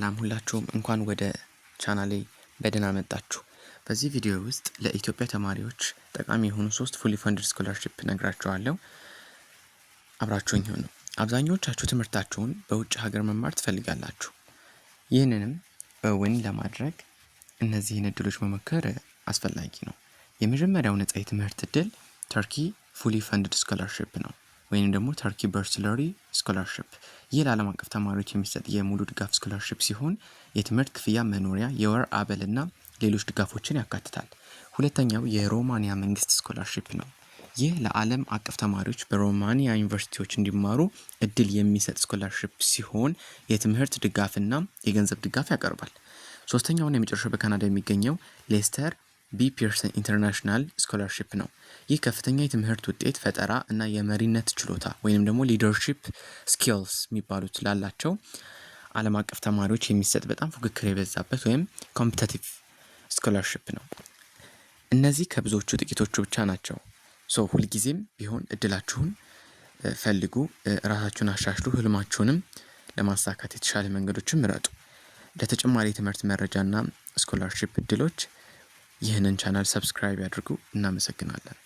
ሰላም ሁላችሁም እንኳን ወደ ቻናሌ በደህና መጣችሁ። በዚህ ቪዲዮ ውስጥ ለኢትዮጵያ ተማሪዎች ጠቃሚ የሆኑ 3 ፉሊ ፈንድድ ስኮላርሺፕ ነግራችኋለሁ። አብራችሁኝ ሁኑ። አብዛኞቻችሁ ትምህርታችሁን በውጭ ሀገር መማር ትፈልጋላችሁ። ይህንንም እውን ለማድረግ እነዚህን እድሎች መሞከር አስፈላጊ ነው። የመጀመሪያው ነፃ የትምህርት እድል ተርኪ ፉሊ ፈንድድ ስኮላርሺፕ ነው። ወይም ደግሞ ተርኪ በርስለሪ ስኮላርሺፕ። ይህ ለዓለም አቀፍ ተማሪዎች የሚሰጥ የሙሉ ድጋፍ ስኮላርሺፕ ሲሆን የትምህርት ክፍያ፣ መኖሪያ፣ የወር አበልና ሌሎች ድጋፎችን ያካትታል። ሁለተኛው የሮማኒያ መንግስት ስኮላርሺፕ ነው። ይህ ለዓለም አቀፍ ተማሪዎች በሮማኒያ ዩኒቨርሲቲዎች እንዲማሩ እድል የሚሰጥ ስኮላርሺፕ ሲሆን የትምህርት ድጋፍና የገንዘብ ድጋፍ ያቀርባል። ሶስተኛውና የመጨረሻው በካናዳ የሚገኘው ሌስተር ቢ ፒርሰን ኢንተርናሽናል ስኮላርሺፕ ነው። ይህ ከፍተኛ የትምህርት ውጤት፣ ፈጠራ እና የመሪነት ችሎታ ወይንም ደግሞ ሊደርሺፕ ስኪልስ የሚባሉት ላላቸው ዓለም አቀፍ ተማሪዎች የሚሰጥ በጣም ፉክክር የበዛበት ወይም ኮምፒቲቲቭ ስኮላርሺፕ ነው። እነዚህ ከብዙዎቹ ጥቂቶቹ ብቻ ናቸው። ሁልጊዜም ቢሆን እድላችሁን ፈልጉ፣ ራሳችሁን አሻሽሉ፣ ህልማችሁንም ለማሳካት የተሻለ መንገዶችን ምረጡ። ለተጨማሪ የትምህርት መረጃና ስኮላርሺፕ እድሎች ይህንን ቻናል ሰብስክራይብ ያድርጉ። እናመሰግናለን።